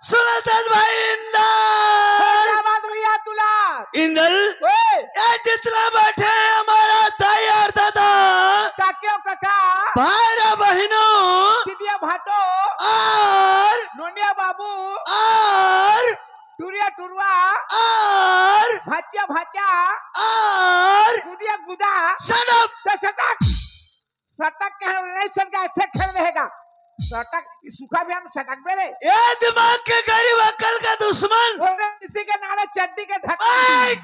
सुलतान भाई इंदल या जितना बैठे हमारा तैयार दादा काक्यो काका भाई बहनों दीदिया भाटो और नोनिया बाबू और टुरिया टुरवा और भाचिया भाचा और गुदिया गुदा शट अप। तो सटक सटक के नहीं सटका ऐसे खेल रहेगा सटक सूखा भी हम सटक बेरे ए दिमाग के गरीब अकल का दुश्मन, बोल रहे किसी के नारे चड्डी के ढक्कन ओए!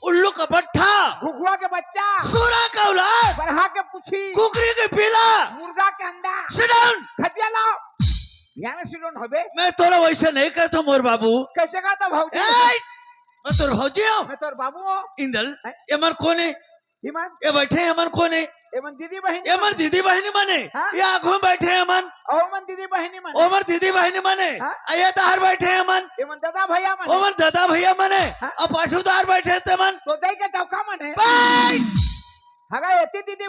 उल्लू का पट्टा, घुघुआ के बच्चा सूरा का औलाद, बरहा के पूछी कुकरी के पीला, मुर्गा के अंडा सिट डाउन। खटिया लाओ यहाँ सिडोन होबे मैं तोरा वैसे नहीं कहता मोर बाबू। कैसे का तो भौजी ए! मैं तोर भौजी हूँ। मैं तोर बाबू हो इंदल एमन कोने हिमन ये बैठे हैं एमन कोने, एमन दीदी बहन एमन दीदी बहनी माने, हाँ? ये आंखों में बैठे हैं एमन, ओमन दीदी बहनी मन ओमर दीदी बहनी माने, हाँ? ये दार बैठे हैं एमन, एमन दादा भैया मन ओमर दादा भैया माने, हाँ? और पाछूदार बैठे हैं तेमन। तो दई के टौका मन है बाय! हगा एती दीदी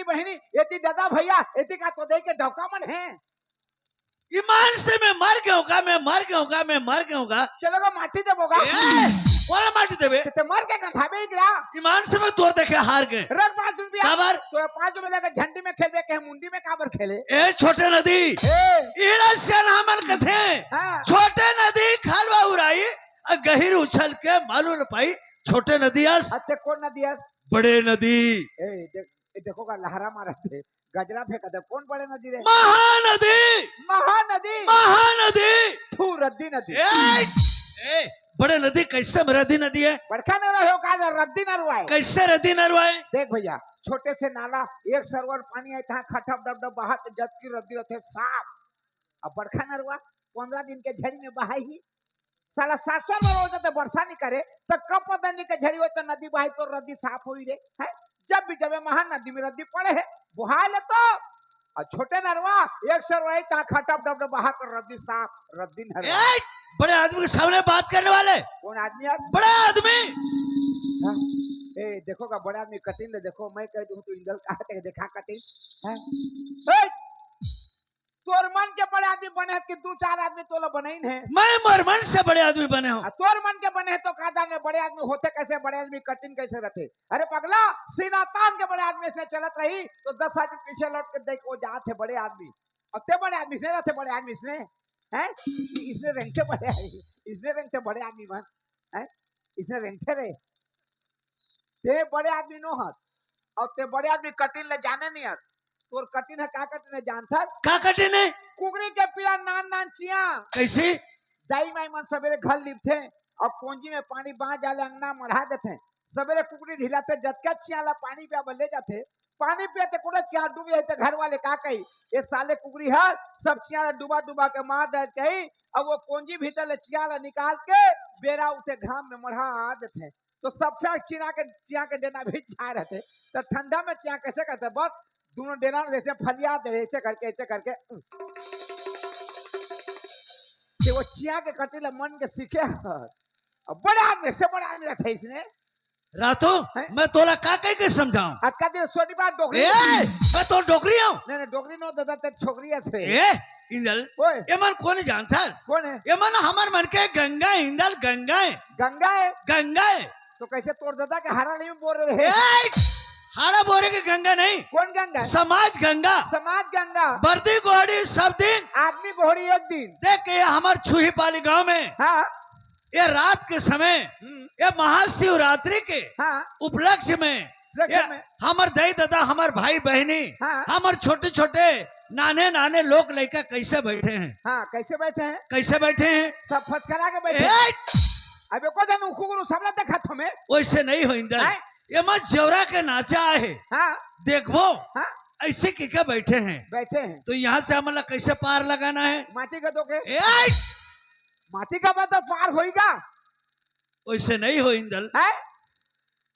बहनी एती दादा भैया एती का तो दई के टौका मन है ईमान से मैं मर गया हूँ। चलो को माटी दे बोगा बोला माटी देवे, ते मर के कंठाबे गिरा ईमान से मैं तोर देखे हार गए। रख 5 रुपया काबर? तो 5 रुपया लेके झंडी में खेलबे के मुंडी में काबर खेले ए छोटे नदी ए इला हमन कथे, हां छोटे नदी खालवा उड़ाई और गहिर उछल के मालूम न पाई, छोटे नदियास अते कौन न दिया बड़े नदी, देखो का लहरा मारा थे गजरा फेंका दे कौन बड़े नदी रे महानदी, महानदी तू रद्दी नदी ए बड़े नदी कैसे रद्दी नदी है, बड़का न रहो का रद्दी न रुआए कैसे रद्दी नरवाए। देख भैया छोटे से नाला एक सरवर पानी है तहाँ खटप डब डब बहा के जद की रद्दी रहते साफ अब बड़का न रुआ 15 दिन के झड़ी में बहाई ही साला 7 में रोज तो वर्षा नहीं करे तो कब पता नहीं के झड़ी हो तो नदी बहाई तो रद्दी साफ हुई रे है जब भी जब महान नदी में रद्दी पड़े है बुहा ले तो और छोटे नरवा एक सरवाई ता खटप डब डब बहा कर रद्दी साफ रद्दी नरवा बड़े आदमी के सामने बात करने वाले कौन आदमी है बड़ा आदमी। हाँ? ए देखो का बड़ा आदमी कटिंग ले देखो मैं कह दूं तो इंदल कहा के देखा कटिंग है तोर मन के बड़े आदमी बने हैं कि 2-4 आदमी तोला बने ही है मैं मरमन से बड़े आदमी बने हूँ। तोर मन के बने हैं तो कादा में बड़े आदमी होते कैसे बड़े आदमी कटिंग कैसे रहते अरे पगला सीना तान के बड़े आदमी से चलत रही तो 10 आदमी पीछे लौट के देख वो जाते बड़े आदमी और ते बड़े आदमी से रहते बड़े आदमी से हैं इसने रेंगते बड़े इसने रेंगते बड़े आदमी मन हैं इसने रेंगते रहे ते बड़े आदमी नो हत और ते बड़े आदमी कटिंग ले जाने नहीं हत तोर कटिंग है का कटिंग है जानथस का कटिन है कुकरी के पीला नान चिया कैसे दाई माई मन सवेरे घर लिपथे और कोंजी में पानी बाह जाले अंगना मढ़ा देते सवेरे कुकरी ढिलाते जतका चियाला पानी पे ले जाते पानी पियाते कोड़ा चिया डूब जाते घर वाले का कही ये साले कुकरी हर सब चियाला डूबा के मार दे कही अब वो कोंजी भीतर ले चियाला निकाल के बेरा उठे घाम में मढ़ा देते तो सब चिया के देना भी जा रहते तो ठंडा में चिया कैसे करते बस दोनों डेरा जैसे फलिया दे ऐसे करके कि वो चिया के कटिला मन के सीखे अब बड़े आदमी से बड़ा आदमी रहते इसने रातों मैं तोला का कह के समझाऊं अक्का दिन सोनी बात डोकरी मैं तो डोकरी हूँ। नहीं डोकरी नो दादा ते छोकरी है से इंदल ओए एमन कौन जानता कौन है एमन हमार मन के गंगा इंदल गंगा गंगा है तो कैसे तोड़ दादा के हरा नहीं बोल रहे हाड़ा बोरे के गंगा नहीं कौन गंगा समाज गंगा बर्दी गोहड़ी सब दिन आदमी गोहड़ी एक दिन देख के हमार छुही पाली गांव में हाँ ये रात के समय ये महाशिवरात्रि के हाँ उपलक्ष्य में हमार दाई दादा हमार भाई बहनी हाँ हमार छोटे छोटे नाने लोग लड़का कैसे बैठे हैं हाँ कैसे बैठे हैं सब फसकरा के बैठे अबे को जानू कुकुर सबला देखा तुम्हें वैसे नहीं हो इंदर ये मत जवरा के नाचा है हाँ देखो हाँ ऐसे के बैठे हैं तो यहाँ से हमारा कैसे पार लगाना है माटी का दोगे माटी का बात पार होएगा वैसे नहीं हो इंदल है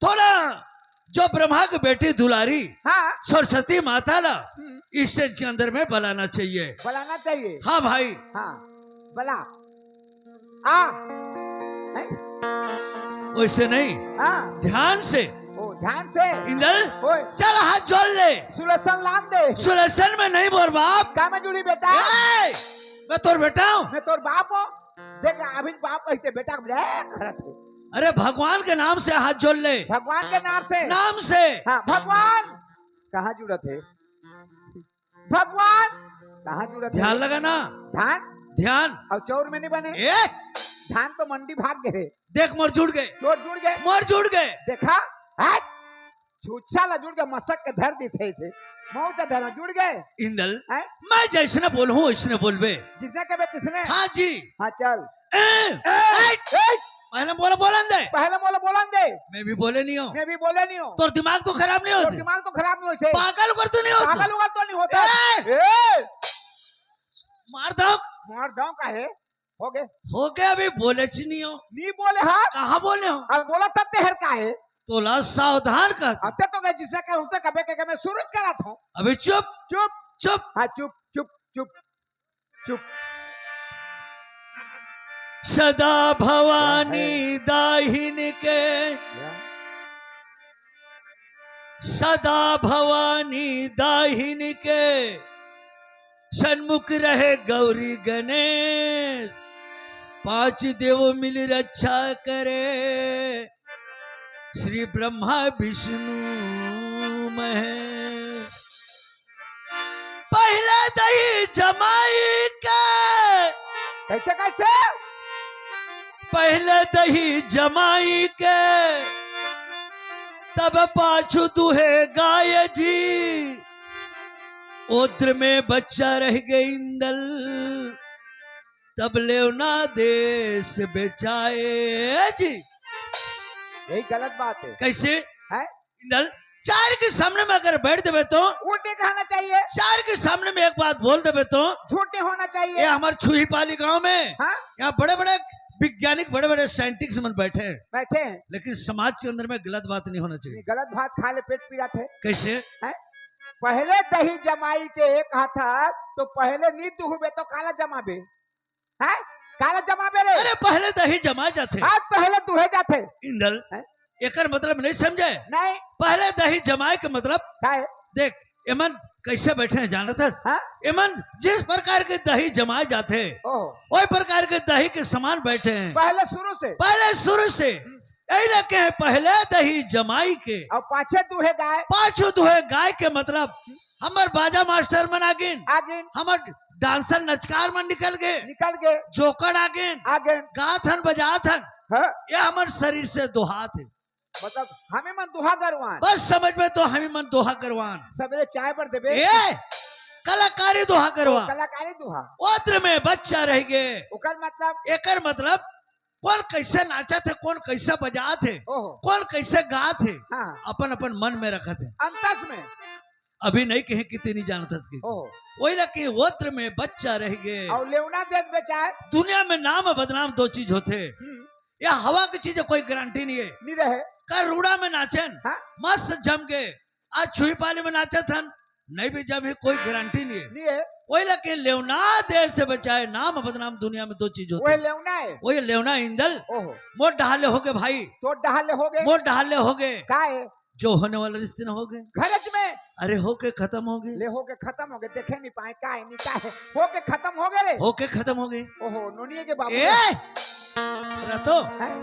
थोड़ा जो ब्रह्मा की बेटी दुलारी हाँ सरस्वती माता ला स्टेज के अंदर में बुलाना चाहिए हाँ भाई हाँ बला वैसे नहीं हाँ ध्यान से इंदल चल हाथ जोड़ ले सुलसन लान दे सुलसन में नहीं बोर बाप का मैं जुड़ी बेटा मैं तोर बेटा हूँ मैं तोर बाप हूँ देख अभी बाप कैसे बेटा अरे भगवान के नाम से हाथ जोड़ ले भगवान के नाम से हाँ भगवान कहाँ जुड़ा थे भगवान कहाँ जुड़ा ध्यान लगाना ध्यान और चौर में नहीं बने धान तो मंडी भाग गए देख मोर जुड़ गए जुड़ गए मोर जुड़ गए देखा छूछा ला जुड़ के मसक के धर दी थे इसे मौत धरा जुड़ गए इंदल हैं? मैं जैसे बोलूं वैसने बोलबे। जिसने कहे किसने हाँ जी। हाँ चल पहले बोला बोलन दे। पहले बोला बोलन दे मैं भी बोले नहीं हूँ। मैं भी बोले नहीं हूँ तो दिमाग तो खराब नहीं तो होती। दिमाग तो खराब नहीं हो से पागल कर तू नहीं होता। पागल हुआ तो नहीं होता ए! ए! मार दो। मार जाऊं का है हो गए हो गया अभी बोले ची नहीं हो। नहीं बोले हाँ कहाँ बोले हो। अब बोला तब तेहर का है तोला सावधान कर। अते तो गए जिसे कहे उससे कबे के मैं शुरू करा था अभी चुप चुप चुप। हाँ चुप चुप चुप चुप सदा भवानी दाहिन के सदा भवानी दाहिन के सन्मुख रहे गौरी गणेश। 5 देव मिल रक्षा करे श्री ब्रह्मा विष्णु महेश। पहले दही जमाई के कैसे कैसे पहले दही जमाई के तब पाछू दुहे गाय जी। ओद्र में बच्चा रह गए इंदल तब लेवना देश बेचाए जी। यही गलत बात है कैसे है इंदल चार के सामने में अगर बैठ देवे तो उल्टे कहना चाहिए चार के सामने में एक बात बोल देवे तो झूठे होना ये चाहिए हमारे छुही पाली गांव में हाँ यहाँ बड़े बड़े वैज्ञानिक बड़े बड़े साइंटिस्ट मन बैठे हैं। बैठे हैं लेकिन समाज के अंदर में गलत बात नहीं होना चाहिए। गलत भात खा ले पेट पीड़ा थे कैसे हैं? पहले दही जमाई के कहा था तो पहले नींद हुए तो काला जमाबे हैं काला जमाबे रे अरे पहले दही जमा जाते आज पहले दुहे जाते इंदल हैं? एकर मतलब नहीं समझे। नहीं पहले दही जमाए के मतलब क्या है देख एमन कैसे बैठे हैं जानत है। हाँ? एमन जिस प्रकार के दही जमाए जाते ओह वही प्रकार के दही के समान बैठे हैं पहले शुरू से पहले शुरू से। यही लगे हैं पहले दही जमाई के और पाछे दुहे गाय पाछू दुहे गाय के मतलब हमर बाजा मास्टर मन आगिन आगे हमर डांसर नचकार मन निकल गए निकल गए जोकर आगिन आगे गात हन बजात हन। हाँ? ये हमर शरीर से दोहात है। मतलब हमें मन दुहा करवान बस समझ में तो हमें मन दोहा करवान सवेरे चाय पर देवे ए कलाकारी दोहा करवा। कलाकारी दुहा ओत्र में बच्चा रह गए ओकर मतलब एकर मतलब कौन कैसे नाचा थे कौन कैसे बजा थे ओहो कौन कैसे गा थे हाँ अपन अपन मन में रखा थे। अंतस में अभी नहीं कहे कितनी नहीं जानता इसकी ओहो वही लगे ओत्र में बच्चा रह गए। और लेवना देश बेचाए दुनिया में नाम और बदनाम 2 चीज होते या हवा की चीज कोई गारंटी नहीं है। नहीं रहे कर रूड़ा में नाचन हाँ? मस्त जम गए आज छुई पाले में नाचा था नहीं भी जब है कोई गारंटी नहीं है। नहीं है वही लगे लेवना देर से बचाए नाम और बदनाम दुनिया में 2 चीज होती वही है। लेवना है वही लेवना इंदल ओहो मोट डहाले हो गए भाई तो डहाले हो गए मोट डहाले हो गए का है जो होने वाला रिश्ते न हो गए घरज में अरे हो के खत्म हो गए ले हो के खत्म हो गए देखे नहीं पाए का है नहीं का है हो के खत्म हो गए रे हो के खत्म हो गए। ओहो नोनिए के बाबू ए तो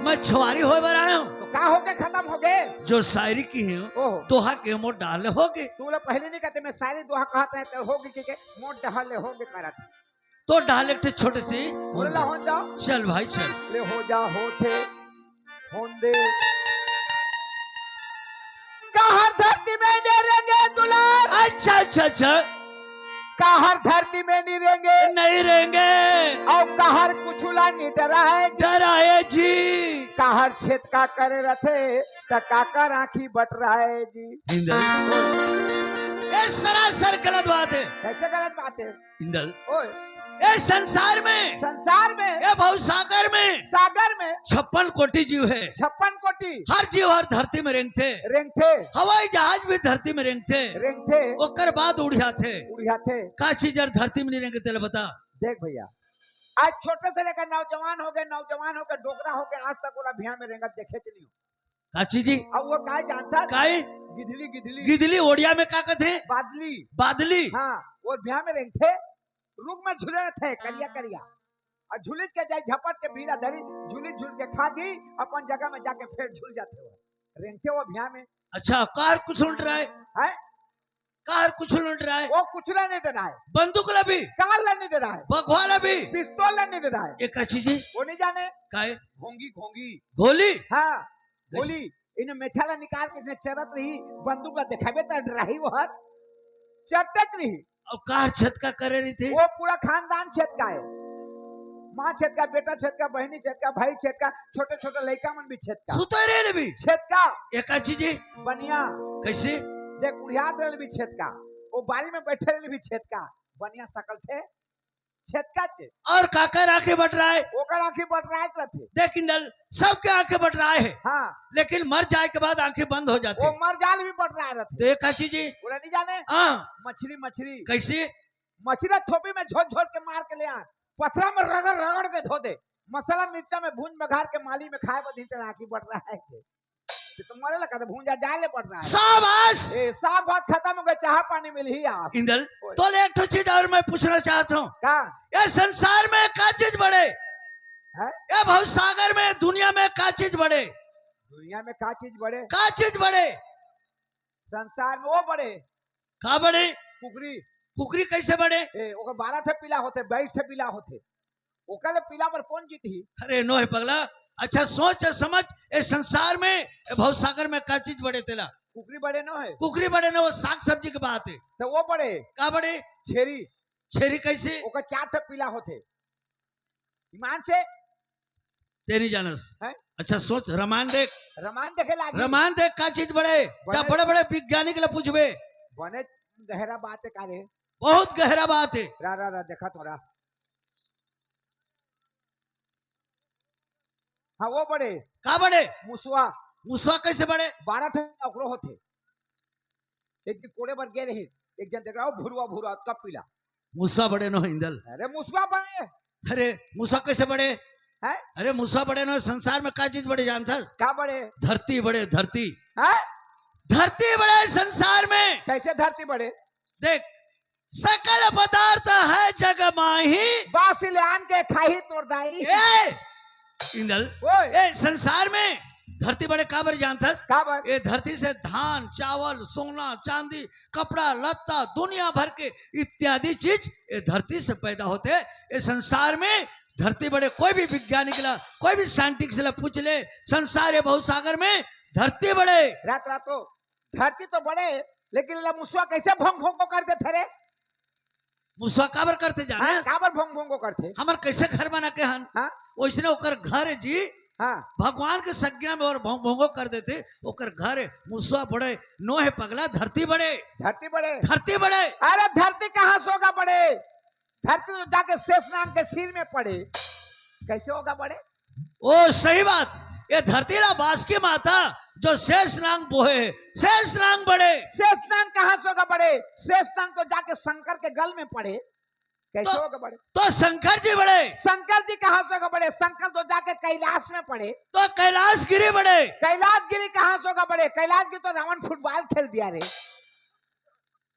मैं छुआरी हो बर आया हूँ तो का हो के खत्म हो गए जो शायरी की है ओहो दोहा के मोट डाले हो गए तू लोग पहले नहीं कहते मैं सारी दुआ कहते हैं तो होगी के मोट डहाले हो गए करा था तो डाले एक छोटे सी बोला हो जाओ चल भाई चल ले हो जा होते होंदे कहर धरती में नहीं रहेंगे दुलार अच्छा अच्छा अच्छा कहर धरती में नहीं रहेंगे नहीं रहेंगे और कहर कुछुला नहीं डराए डराए जी कहर छेद का करे रथे त काका राखी बट रहा है जी इंदल ये सरासर गलत बात है। कैसे गलत बात है इंदल ओए ये संसार में ये भवसागर में सागर में 56 कोटि जीव है। 56 कोटि हर जीव हर धरती में रेंगते रेंगथे हवाई जहाज भी धरती में रेंगते रेंगथे ओकर बाद उड़ जाते उड़िया थे का चीज यार धरती में नहीं रेंगे तेल बता। देख भैया आज छोटे से लेकर नौजवान हो गए डोकरा हो गए आज तक वो अभियान में रेंगत देखे के नहीं हो काची जी अब वो काय जानता काय गिधली गिधली गिदली ओडिया में का कहते हैं बादली बादली हाँ वो अभियान में रेंगथे रुक में झूले थे करिया करिया और झूलिज के जाए झपट के भीड़ा धरी झूली झूल के खा दी अपन जगह में जाके फिर झूल जाते हो रेंगथे वो अभियान में। अच्छा कार कुछ उल्ट रहा है कार कुछ उल्ट रहा है वो कुचला नहीं डरा है बंदूक लबी कार नहीं डरा है बघवा लबी पिस्तौल नहीं डरा है एक अच्छी जी वो नहीं जाने काय घोंगी घोंगी गोली हाँ गोली इन्हें मेछाला निकाल के इसने चरत रही बंदूक ला दिखावे तो रही वो हर चरतत रही। और कार छत का करे रही थी। वो पूरा खानदान छत का है, माँ छत का, बेटा छत का, बहनी छत का, भाई छत का, छोटे छोटे लड़का मन भी छत का, सुतरे रे भी छत का एक चीज बनिया कैसे देख उड़ियात रहे भी छत का, वो बाली में बैठे रहे भी छत का, बनिया सकल थे छत का थे। और काकर आंखें बट रहा है। ओकर आंखें बढ़ रहा थे। देख इंदल सबके आंखें बट रहा है, हाँ लेकिन मर जाए के बाद आंखें बंद हो जाती वो है। मर जाल भी बढ़ रहा थे। तो एक चीज बोला नहीं जाने हाँ मछली मछली कैसे मछली थोपी में झोल झोल के मार के ले आ, पथरा में रगड़ रगड़ के धो दे, मसाला मिर्चा में भून बघार के माली में खाए बदी तेरा आंखी बढ़ रहा है थे। तो मरे लगा तो भूंजा जाले बढ़ रहा है। शाबाश ए साफ बात खत्म हो गई, चाह पानी मिल ही आप इंदल। तो एक तो चीज और मैं पूछना चाहता हूँ, का यार संसार में क्या चीज बढ़े, है या भव सागर में दुनिया में क्या चीज बढ़े, दुनिया में का चीज बढ़े, क्या चीज बढ़े, संसार में वो बढ़े का बढ़े, कुकरी। कुकरी कैसे बढ़े। ए ओकर 12 ठे पीला होते, 22 ठे पीला होते, ओकर ले पीला पर कौन जीती। अरे नो है पगला, अच्छा सोच समझ इस संसार में भव सागर में क्या चीज बढ़े तेला। कुकरी बड़े न है, कुकरी बढ़े ना, वो साग सब्जी की बात है। तो वो बड़े का बढ़े, छेरी, छेरी कैसे, ओकर 4 ठे पीला होते, ईमान से तेरी जानस है। अच्छा सोच, रामायण देख, रामायण देखे लागी, रामायण देख क्या चीज बढ़े, क्या बड़े बड़े वैज्ञानिक ले पूछबे, बने गहरा बात है कारे, बहुत गहरा बात है। रा रा रा देखा तोरा। हाँ वो बड़े का बढ़े, मुसवा, मुसवा कैसे बढ़े, 12 ठे ओकरो होते। एक दिन कोड़े पर गए रही, एक जन देखा भुरवा भुरवा कब पीला, मुसा बढ़े नो इंदल। अरे मुसवा बड़े अरे मुसा कैसे बढ़े, है, अरे मुसा बढ़े नो, संसार में क्या चीज बढ़े जानता, का बड़े धरती बढ़े, धरती, है, धरती बढ़े संसार में। कैसे धरती बड़े, देख सकल पदार्थ है जग माही, बासी ले आन के खाई तोड़ दाई। ए इंदल, ओए ए संसार में धरती बड़े काबर जानता, का बड़ ये धरती से धान चावल सोना चांदी कपड़ा लत्ता दुनिया भर के इत्यादि चीज ये धरती से पैदा होते। ये संसार में धरती बड़े, कोई भी वैज्ञानिक ला, कोई भी साइंटिस्ट ला पूछ ले, संसार है बहुत सागर में धरती बड़े। रात रातो धरती तो बड़े, लेकिन ला मुसवा कैसे भोंग भोंग को करते थे रे, मुसवा काबर करते जाने, हाँ, काबर भोंग भोंग को करते, हमार कैसे घर बना के हन, हाँ वैसने ओकर घर है जी, हाँ भगवान के संज्ञा में और भोंगो कर देते, ओकर घर है मुसवा बड़े नो है पगला, धरती बड़े, धरती बड़े। धरती बड़े। अरे धरती कहाँ सोगा बड़े, धरती तो जाके शेषनाग के सिर में पड़े, कैसे होगा बड़े। ओ सही बात, ये धरती ला बास की माता जो शेष नांग बोहे, शेष नांग बड़े, शेषनाग कहाँ सोगा बड़े, शेषनाग तो जाके शंकर के गल में पड़े, कैसे होगा बड़े। तो शंकर जी बड़े, शंकर जी कहाँ सोगा बड़े, शंकर तो जाके कैलाश में पड़े, तो कैलाश गिरी बड़े, कैलाश गिरी कहाँ सोगा बड़े, कैलाश गिरी तो रावण फुटबॉल खेल दिया रे।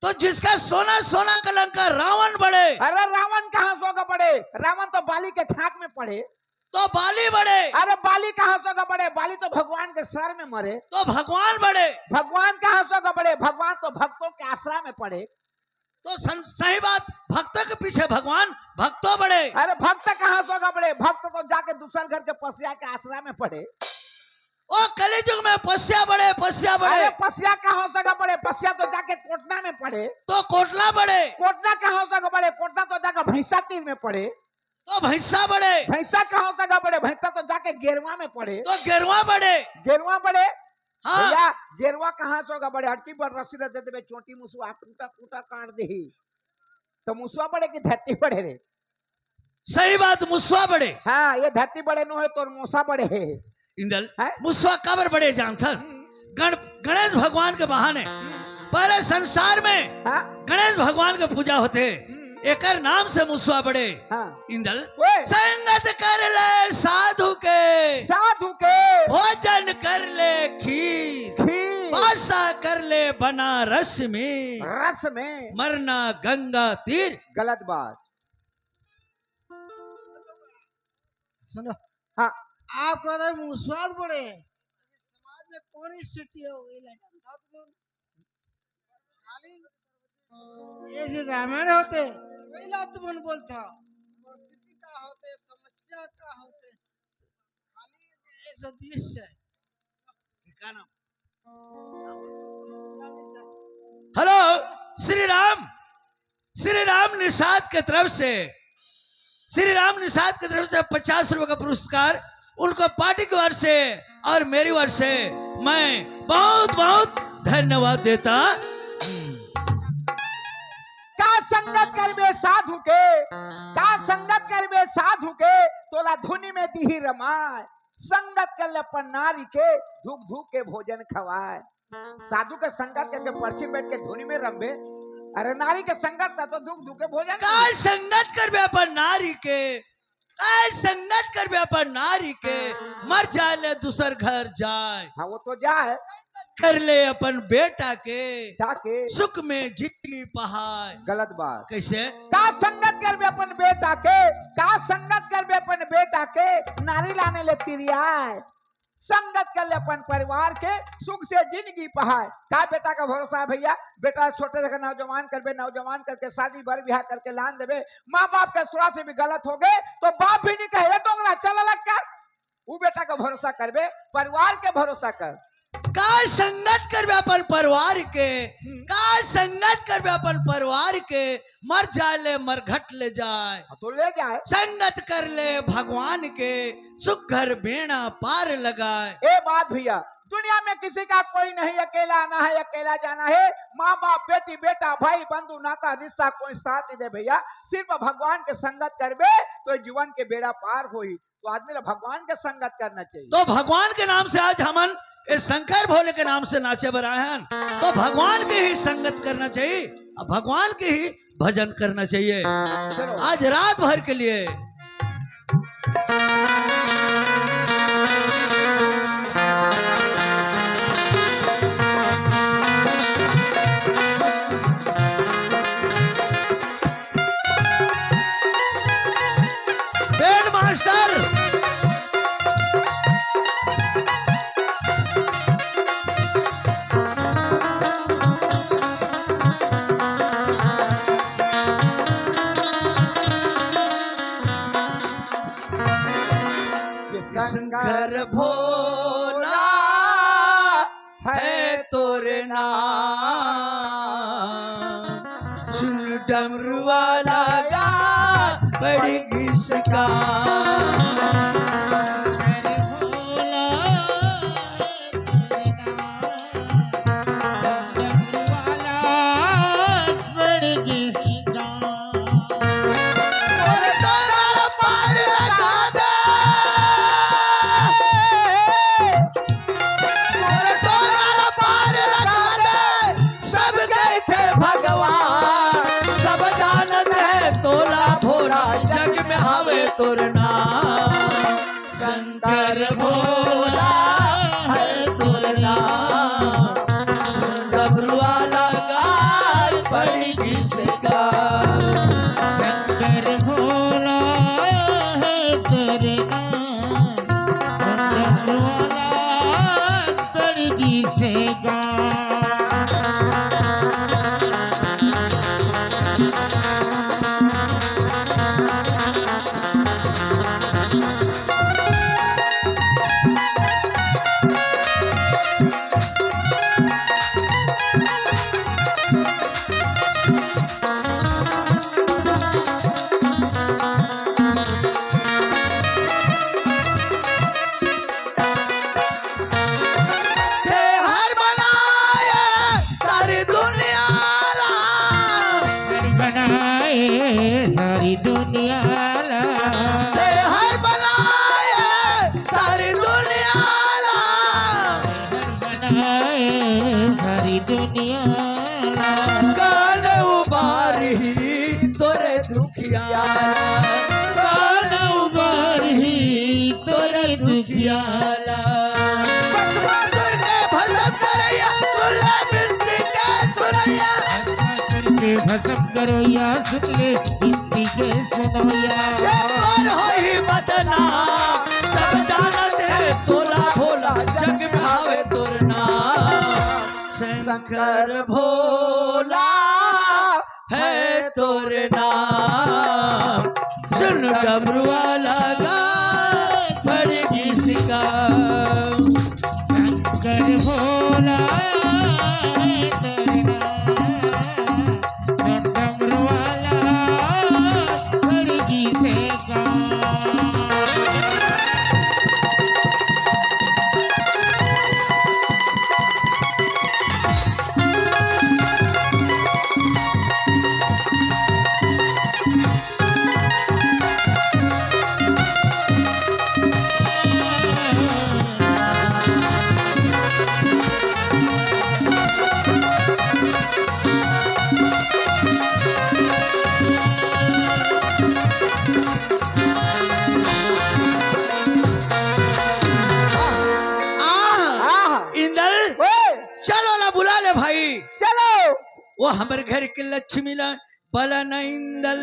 तो जिसका सोना सोना कलंका रावण बड़े, अरे रावण कहाँ सोगा बड़े, रावण तो बाली के खाक में पड़े, तो बाली बड़े, अरे बाली कहाँ सोगा बड़े, बाली तो भगवान के सर में मरे, तो भगवान बड़े, भगवान कहाँ सोगा बड़े, भगवान तो भक्तों के आश्रय में पड़े, तो सही बात, भक्तों के पीछे भगवान, भक्तों बड़े। अरे भक्त कहाँ सोगा बड़े, भक्त तो जाके दूसरे घर के पसिया के आश्रय में पड़े, ओ कलिजुग में पस्या बड़े, पस्या बड़े, अरे पसिया कहाँ सोगा बड़े, पसिया तो जाके कोटना में पड़े, तो कोटला बड़े, कोटना कहाँ सोगा बड़े, कोटना तो जाके भैंसा तीर में पड़े, तो भैंसा बड़े, भैंसा कहाँ सोगा बड़े, भैंसा तो जाके गेरुआ में पड़े, तो गेरुआ बड़े, गेरुआ बड़े। हाँ भैया गेरुआ कहाँ सोगा बड़े, हट्टी पर रस्सी रख देते चोटी मुसवा टूटा टूटा काट दे, तो मुसवा बड़े की धरती बड़े रे। सही बात, मुसवा बड़े। हाँ ये धरती बड़े नो है तो मूसा बड़े है। इंदल है? मुसवा काबर बड़े जानता, गणेश भगवान के बहाने पहले संसार में हाँ गणेश भगवान के पूजा होते, एकर नाम से मुसवा बड़े। हाँ इंदल ओए, संगत कर ले साधु के, साधु के भोजन कर ले खीर, खीर पासा कर ले बनारस में, रस में, मरना गंगा तीर। गलत बात। सुनो, हाँ आप कह रहे मुसवाद बड़े, समाज में कौन स्थिति हो गई जानता हो तुम? खाली ये जो रामायण होते वही ला तुम बोलता, परिस्थिति का होते, समस्या का होते, खाली एक दृश्य है। हेलो श्री राम निषाद के तरफ से 50 रुपए का पुरस्कार उनको पार्टी की ओर से और मेरी ओर से मैं बहुत बहुत धन्यवाद देता। का संगत करबे साधु के तोला धुनी में दिही रमाय, संगत कर ले अपन नारी के धूक धूक के भोजन खवाए। साधु के संगत करके पर्ची बैठ के धुनी में रंबे, अरे नारी के संगत का तो धूक धूक के भोजन। का संगत करबे अपन नारी के मर जाए दूसर घर जाए। हाँ वो तो जाए, कर ले अपन बेटा के जाके सुख में जिंदगी पहाड़। गलत बात। कैसे? का संगत करबे अपन बेटा के नारी लाने ले तिरियाए, संगत कर ले अपन परिवार के सुख से जिंदगी पहाए। का बेटा का भरोसा है भैया, बेटा छोटे से नौजवान करके शादी बर ब्याह करके लान देवे, माँ बाप के सुरा से भी गलत हो गए तो बाप भी नहीं कहे डोंगला चल अलग कर। वो बेटा का भरोसा करबे, परिवार के भरोसा कर। का संगत करबे अपन परिवार के मर जाए मरघट ले जाए। तो ले जाए, संगत कर ले भगवान के सुख घर बेड़ा पार लगाए। ए बात भैया, दुनिया में किसी का कोई नहीं अकेला आना है अकेला जाना है। माँ बाप बेटी बेटा भाई बंधु नाता रिश्ता कोई साथ नहीं दे भैया। सिर्फ भगवान के संगत करबे तो जीवन के बेड़ा पार होई। तो आदमी भगवान के संगत करना चाहिए। तो भगवान के नाम से आज हमन इस शंकर भोले के नाम से नाचे बराहन, तो भगवान के ही संगत करना चाहिए, भगवान के ही भजन करना चाहिए आज रात भर के लिए। बैंड मास्टर शंकर भोला है तोरे नाम, सुन डमरू वाला गा बड़ी घिसका। तोर नाम शंकर भोला है तोर नाम, डमरू वाला गाय बड़ी घिसका। शंकर भोला है तेरे नाम, डमरू वाला बड़ी घिसका। सारी दुनिया हर बनाए सारी दुनिया सारी दुनिया गान उबारी तोरे दुखियाला, गान उबारी तोरे दुखियाला। सुर के भसम करैया सुन ले बिनती के सुनैया, भसम करोया सुन ले बिनती के सुनैया। और होई बदना सब जानत है तोला भोला जग में आवे तोर नाम, शंकर भोला है तोर नाम, सुन डमरू वाला गा बड़ी घिसका। शंकर भोला बिचारी चलो वो हमारे घर के लक्ष्मी ला बला नंदल।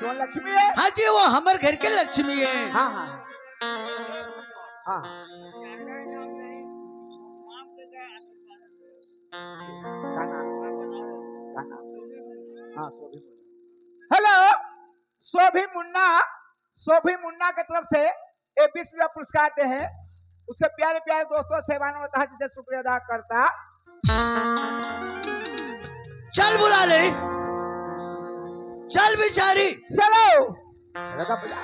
तो लक्ष्मी है। हाँ जी, वो हमारे घर के लक्ष्मी है। हाँ हाँ हाँ हेलो, सोभी मुन्ना की तरफ से ये 20 रुपया पुरस्कार दे हैं उसके प्यारे प्यारे दोस्तों सेवान होता है जिसे शुक्रिया अदा करता। चल बुला ले, चल बिचारी। चलो रगा बजा।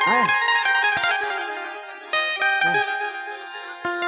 हाँ।